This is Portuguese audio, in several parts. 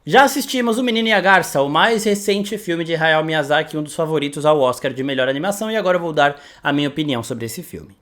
Já assistimos O Menino e a Garça, o mais recente filme de Hayao Miyazaki, um dos favoritos ao Oscar de melhor animação, e agora eu vou dar a minha opinião sobre esse filme.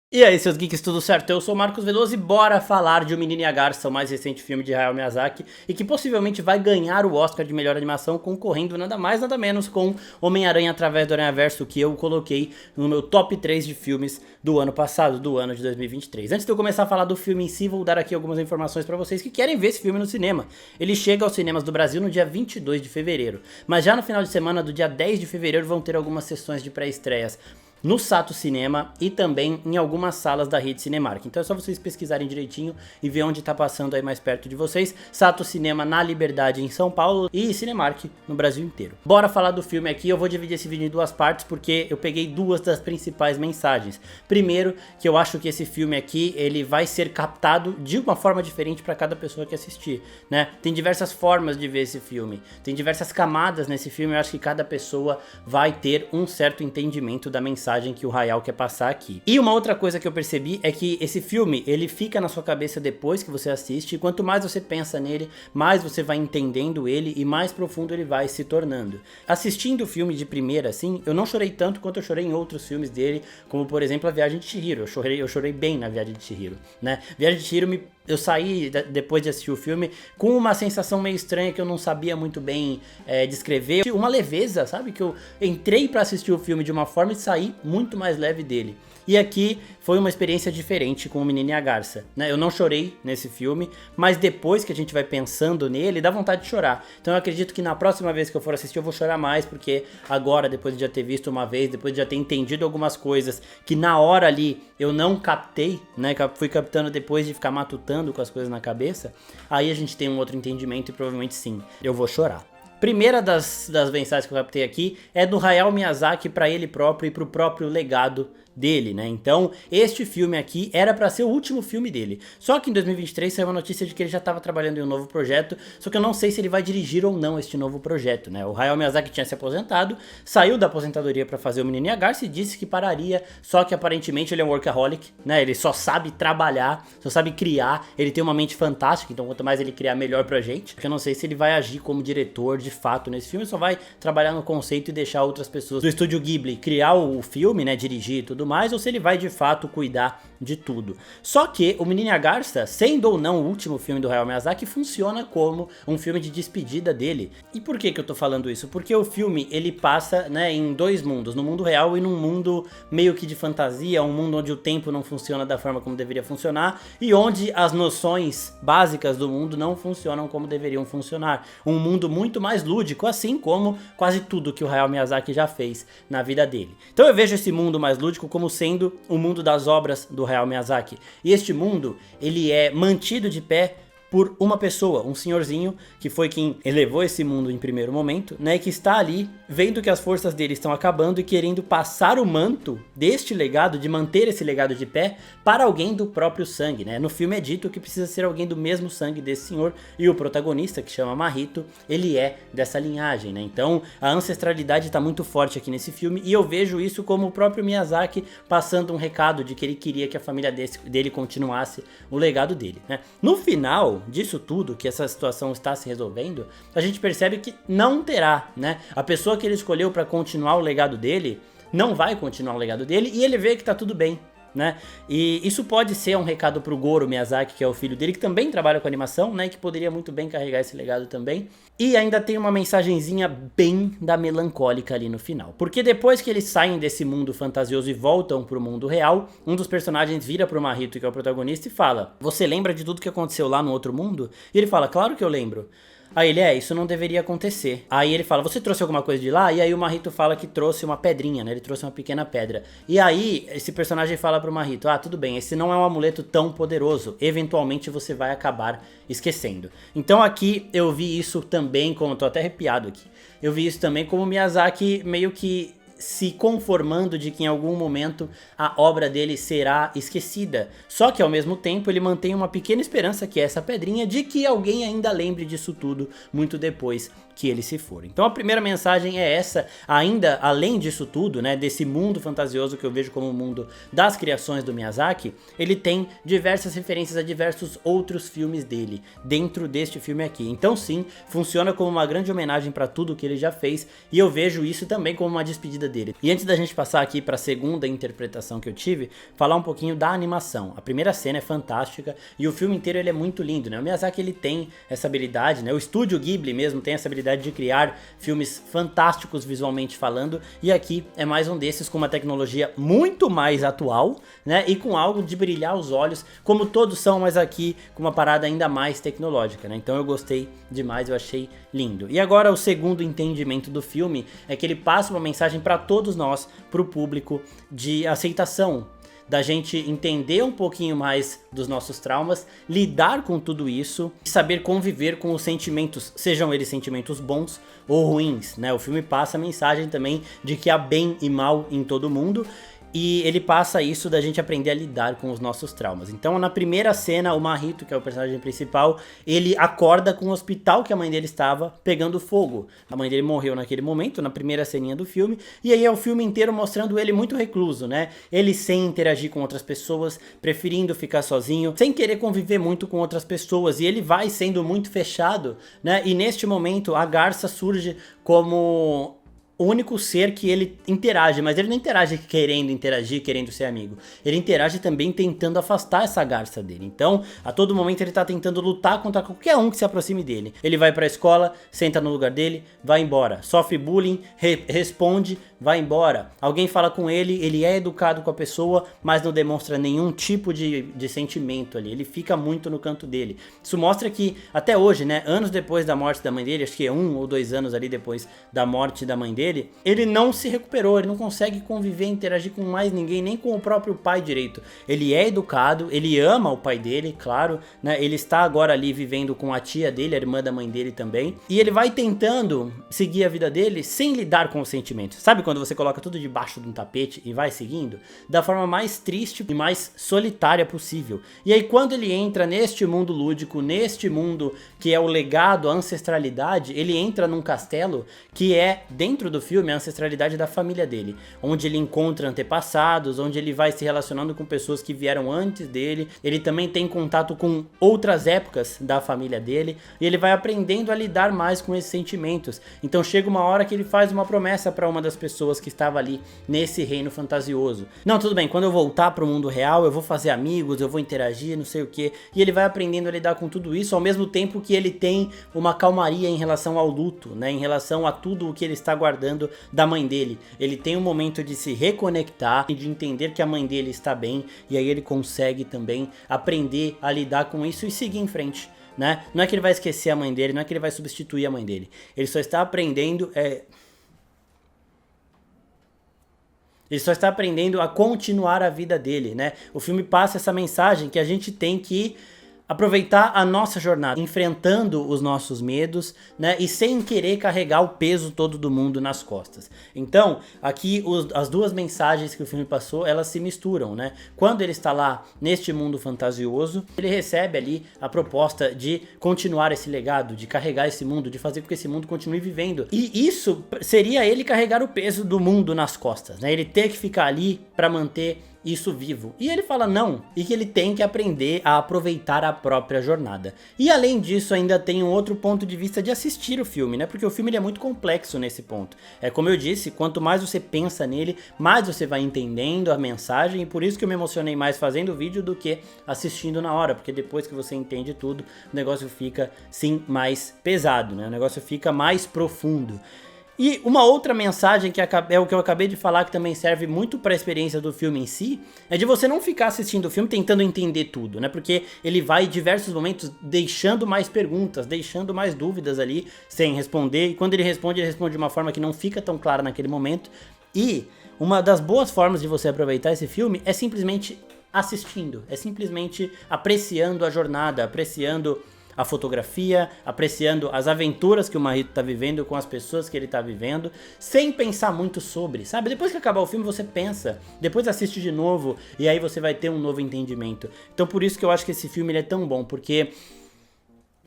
E aí, seus geeks, tudo certo? Eu sou o Marcos Veloso e bora falar de O Menino e a Garça, o mais recente filme de Hayao Miyazaki, e que possivelmente vai ganhar o Oscar de melhor animação, concorrendo nada mais nada menos com Homem-Aranha através do Aranhaverso, que eu coloquei no meu top 3 de filmes do ano passado, do ano de 2023. Antes de eu começar a falar do filme em si, vou dar aqui algumas informações pra vocês que querem ver esse filme no cinema. Ele chega aos cinemas do Brasil no dia 22 de fevereiro, mas já no final de semana do dia 10 de fevereiro vão ter algumas sessões de pré-estreias no Sato Cinema e também em algumas salas da rede Cinemark. Então é só vocês pesquisarem direitinho e ver onde tá passando aí mais perto de vocês. Sato Cinema na Liberdade em São Paulo e Cinemark no Brasil inteiro. Bora falar do filme aqui, eu vou dividir esse vídeo em duas partes porque eu peguei duas das principais mensagens. Primeiro, que eu acho que esse filme aqui, ele vai ser captado de uma forma diferente para cada pessoa que assistir, né? Tem diversas formas de ver esse filme, tem diversas camadas nesse filme, eu acho que cada pessoa vai ter um certo entendimento da mensagem que o Hayao quer passar aqui. E uma outra coisa que eu percebi é que esse filme, ele fica na sua cabeça depois que você assiste, e quanto mais você pensa nele, mais você vai entendendo ele e mais profundo ele vai se tornando. Assistindo o filme de primeira, assim, eu não chorei tanto quanto eu chorei em outros filmes dele, como por exemplo A Viagem de Chihiro. Eu chorei bem na Viagem de Chihiro, né? Viagem de Chihiro eu saí, depois de assistir o filme, com uma sensação meio estranha que eu não sabia muito bem descrever. Uma leveza, sabe? Que eu entrei pra assistir o filme de uma forma e saí muito mais leve dele. E aqui foi uma experiência diferente com O Menino e a Garça, né? Eu não chorei nesse filme, mas depois que a gente vai pensando nele, dá vontade de chorar. Então eu acredito que na próxima vez que eu for assistir eu vou chorar mais, porque agora, depois de já ter visto uma vez, depois de já ter entendido algumas coisas que na hora ali eu não captei, né? Fui captando depois de ficar matutando com as coisas na cabeça, aí a gente tem um outro entendimento e provavelmente sim, eu vou chorar. Primeira das mensagens que eu captei aqui é do Hayao Miyazaki para ele próprio e para o próprio legado dele, né? Então, este filme aqui era pra ser o último filme dele. Só que em 2023 saiu uma notícia de que ele já estava trabalhando em um novo projeto, só que eu não sei se ele vai dirigir ou não este novo projeto, né? O Hayao Miyazaki tinha se aposentado, saiu da aposentadoria pra fazer O Menino e a Garça e disse que pararia, só que aparentemente ele é um workaholic, né? Ele só sabe trabalhar, só sabe criar, ele tem uma mente fantástica, então quanto mais ele criar, melhor pra gente. Porque eu não sei se ele vai agir como diretor de fato nesse filme, só vai trabalhar no conceito e deixar outras pessoas do estúdio Ghibli criar o filme, né? Dirigir e tudo mais, ou se ele vai de fato cuidar de tudo. Só que O Menino e a Garça, sendo ou não o último filme do Hayao Miyazaki, funciona como um filme de despedida dele. E por que eu tô falando isso? Porque o filme, ele passa, né, em dois mundos, no mundo real e num mundo meio que de fantasia, um mundo onde o tempo não funciona da forma como deveria funcionar e onde as noções básicas do mundo não funcionam como deveriam funcionar. Um mundo muito mais lúdico, assim como quase tudo que o Hayao Miyazaki já fez na vida dele. Então eu vejo esse mundo mais lúdico como sendo o mundo das obras do Hayao Miyazaki. E este mundo, ele é mantido de pé por uma pessoa, um senhorzinho, que foi quem elevou esse mundo em primeiro momento, né, que está ali vendo que as forças dele estão acabando e querendo passar o manto deste legado, de manter esse legado de pé, para alguém do próprio sangue, né. No filme é dito que precisa ser alguém do mesmo sangue desse senhor, e o protagonista, que chama Mahito, ele é dessa linhagem, né. Então a ancestralidade está muito forte aqui nesse filme, e eu vejo isso como o próprio Miyazaki passando um recado de que ele queria que a família dele continuasse o legado dele, né. No final disso tudo, que essa situação está se resolvendo, a gente percebe que não terá, né? A pessoa que ele escolheu para continuar o legado dele, não vai continuar o legado dele, e ele vê que tá tudo bem, né? E isso pode ser um recado pro Goro Miyazaki, que é o filho dele, que também trabalha com animação, né? Que poderia muito bem carregar esse legado também. E ainda tem uma mensagenzinha bem da melancólica ali no final. Porque depois que eles saem desse mundo fantasioso e voltam pro mundo real, um dos personagens vira pro Mahito, que é o protagonista, e fala: "Você lembra de tudo que aconteceu lá no outro mundo?" E ele fala: "Claro que eu lembro." Aí ele, isso não deveria acontecer. Aí ele fala: "Você trouxe alguma coisa de lá?" E aí o Mahito fala que trouxe uma pedrinha, né? Ele trouxe uma pequena pedra. E aí esse personagem fala pro Mahito: "Ah, tudo bem, esse não é um amuleto tão poderoso. Eventualmente você vai acabar esquecendo." Então aqui eu vi isso também, como eu tô até arrepiado aqui. Eu vi isso também como Miyazaki meio que se conformando de que em algum momento a obra dele será esquecida. Só que ao mesmo tempo ele mantém uma pequena esperança, que é essa pedrinha, de que alguém ainda lembre disso tudo muito depois que ele se for. Então a primeira mensagem é essa, ainda além disso tudo, né, desse mundo fantasioso que eu vejo como o mundo das criações do Miyazaki, ele tem diversas referências a diversos outros filmes dele, dentro deste filme aqui. Então sim, funciona como uma grande homenagem para tudo que ele já fez, e eu vejo isso também como uma despedida dele. E antes da gente passar aqui para a segunda interpretação que eu tive, falar um pouquinho da animação. A primeira cena é fantástica, e o filme inteiro ele é muito lindo, né? O Miyazaki ele tem essa habilidade, né? O estúdio Ghibli mesmo tem essa habilidade de criar filmes fantásticos visualmente falando, e aqui é mais um desses com uma tecnologia muito mais atual, né, e com algo de brilhar os olhos, como todos são, mas aqui com uma parada ainda mais tecnológica, né? Então eu gostei demais, eu achei lindo. E agora o segundo entendimento do filme é que ele passa uma mensagem para todos nós, para o público, de aceitação, da gente entender um pouquinho mais dos nossos traumas, lidar com tudo isso e saber conviver com os sentimentos, sejam eles sentimentos bons ou ruins, né? O filme passa a mensagem também de que há bem e mal em todo mundo, e ele passa isso da gente aprender a lidar com os nossos traumas. Então na primeira cena, o Mahito, que é o personagem principal, ele acorda com o hospital que a mãe dele estava pegando fogo. A mãe dele morreu naquele momento, na primeira ceninha do filme, e aí é o filme inteiro mostrando ele muito recluso, né? Ele sem interagir com outras pessoas, preferindo ficar sozinho, sem querer conviver muito com outras pessoas, e ele vai sendo muito fechado, né? E neste momento a garça surge como o único ser que ele interage, mas ele não interage querendo interagir, querendo ser amigo. Ele interage também tentando afastar essa garça dele. Então, a todo momento ele tá tentando lutar contra qualquer um que se aproxime dele. Ele vai pra escola, senta no lugar dele, vai embora. Sofre bullying, responde, vai embora. Alguém fala com ele, ele é educado com a pessoa, mas não demonstra nenhum tipo de sentimento ali. Ele fica muito no canto dele. Isso mostra que, até hoje, né, anos depois da morte da mãe dele, acho que é 1 ou 2 anos ali depois da morte da mãe dele, ele não se recuperou, ele não consegue conviver, interagir com mais ninguém, nem com o próprio pai direito. Ele é educado, ele ama o pai dele, claro, né? Ele está agora ali vivendo com a tia dele, a irmã da mãe dele também, e ele vai tentando seguir a vida dele sem lidar com os sentimentos. Sabe quando você coloca tudo debaixo de um tapete e vai seguindo? Da forma mais triste e mais solitária possível. E aí quando ele entra neste mundo lúdico, neste mundo que é o legado, a ancestralidade, ele entra num castelo que é, dentro do filme, a ancestralidade da família dele, onde ele encontra antepassados, onde ele vai se relacionando com pessoas que vieram antes dele, ele também tem contato com outras épocas da família dele, e ele vai aprendendo a lidar mais com esses sentimentos. Então chega uma hora que ele faz uma promessa para uma das pessoas que estava ali nesse reino fantasioso. Não, tudo bem, quando eu voltar pro mundo real, eu vou fazer amigos, eu vou interagir, não sei o que, e ele vai aprendendo a lidar com tudo isso, ao mesmo tempo que ele tem uma calmaria em relação ao luto, né, em relação a tudo o que ele está guardando da mãe dele. Ele tem um momento de se reconectar e de entender que a mãe dele está bem, e aí ele consegue também aprender a lidar com isso e seguir em frente, né? Não é que ele vai esquecer a mãe dele, não é que ele vai substituir a mãe dele. Ele só está aprendendo Ele só está aprendendo a continuar a vida dele, né? O filme passa essa mensagem que a gente tem que aproveitar a nossa jornada, enfrentando os nossos medos, né, e sem querer carregar o peso todo do mundo nas costas. Então, aqui as duas mensagens que o filme passou, elas se misturam, né? Quando ele está lá neste mundo fantasioso, ele recebe ali a proposta de continuar esse legado, de carregar esse mundo, de fazer com que esse mundo continue vivendo. E isso seria ele carregar o peso do mundo nas costas, né? Ele ter que ficar ali para manter isso vivo. E ele fala não, e que ele tem que aprender a aproveitar a própria jornada. E além disso, ainda tem um outro ponto de vista de assistir o filme, né? Porque o filme ele é muito complexo nesse ponto. É como eu disse, quanto mais você pensa nele, mais você vai entendendo a mensagem, e por isso que eu me emocionei mais fazendo o vídeo do que assistindo na hora, porque depois que você entende tudo, o negócio fica sim mais pesado, né? O negócio fica mais profundo. E uma outra mensagem que é o que eu acabei de falar, que também serve muito para a experiência do filme em si, é de você não ficar assistindo o filme tentando entender tudo, né? Porque ele vai em diversos momentos deixando mais perguntas, deixando mais dúvidas ali sem responder, e quando ele responde de uma forma que não fica tão clara naquele momento. E uma das boas formas de você aproveitar esse filme é simplesmente assistindo, é simplesmente apreciando a jornada, apreciando a fotografia, apreciando as aventuras que o Mahito tá vivendo com as pessoas que ele tá vivendo, sem pensar muito sobre, sabe? Depois que acabar o filme você pensa, depois assiste de novo e aí você vai ter um novo entendimento. Então por isso que eu acho que esse filme ele é tão bom, porque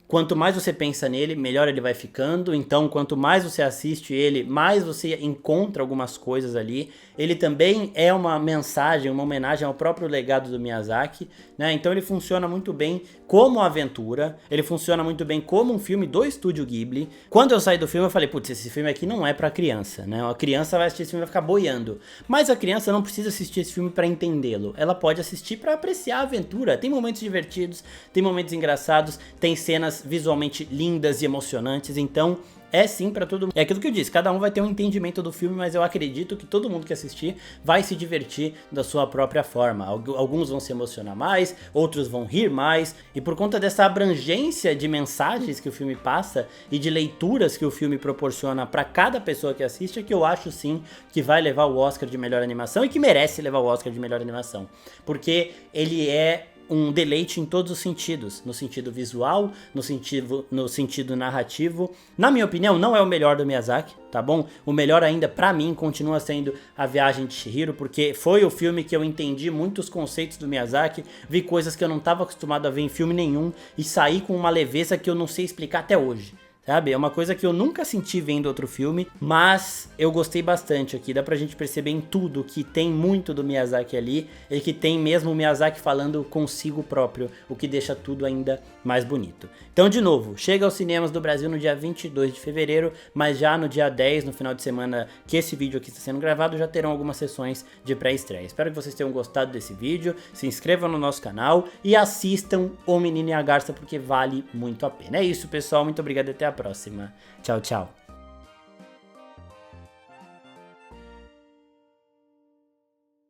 quanto mais você pensa nele, melhor ele vai ficando. Então, quanto mais você assiste ele, mais você encontra algumas coisas ali. Ele também é uma mensagem, uma homenagem ao próprio legado do Miyazaki, né? Então ele funciona muito bem como aventura, ele funciona muito bem como um filme do Estúdio Ghibli. Quando eu saí do filme, eu falei, putz, esse filme aqui não é pra criança, né? A criança vai assistir esse filme e vai ficar boiando. Mas a criança não precisa assistir esse filme pra entendê-lo. Ela pode assistir pra apreciar a aventura. Tem momentos divertidos, tem momentos engraçados, tem cenas visualmente lindas e emocionantes, então é sim pra todo mundo. É aquilo que eu disse, cada um vai ter um entendimento do filme, mas eu acredito que todo mundo que assistir vai se divertir da sua própria forma. Alguns vão se emocionar mais, outros vão rir mais, e por conta dessa abrangência de mensagens que o filme passa e de leituras que o filme proporciona pra cada pessoa que assiste, é que eu acho sim que vai levar o Oscar de melhor animação e que merece levar o Oscar de melhor animação, porque ele é um deleite em todos os sentidos, no sentido visual, no sentido narrativo. Na minha opinião, não é o melhor do Miyazaki, tá bom? O melhor ainda, pra mim, continua sendo A Viagem de Chihiro, porque foi o filme que eu entendi muitos conceitos do Miyazaki, vi coisas que eu não estava acostumado a ver em filme nenhum, e saí com uma leveza que eu não sei explicar até hoje. Sabe? É uma coisa que eu nunca senti vendo outro filme, mas eu gostei bastante aqui. Dá pra gente perceber em tudo que tem muito do Miyazaki ali e que tem mesmo o Miyazaki falando consigo próprio, o que deixa tudo ainda mais bonito. Então, de novo, chega aos cinemas do Brasil no dia 22 de fevereiro, mas já no dia 10, no final de semana que esse vídeo aqui está sendo gravado, já terão algumas sessões de pré-estreia. Espero que vocês tenham gostado desse vídeo, se inscrevam no nosso canal e assistam O Menino e a Garça, porque vale muito a pena. É isso, pessoal. Muito obrigado e até a próxima. Tchau, tchau.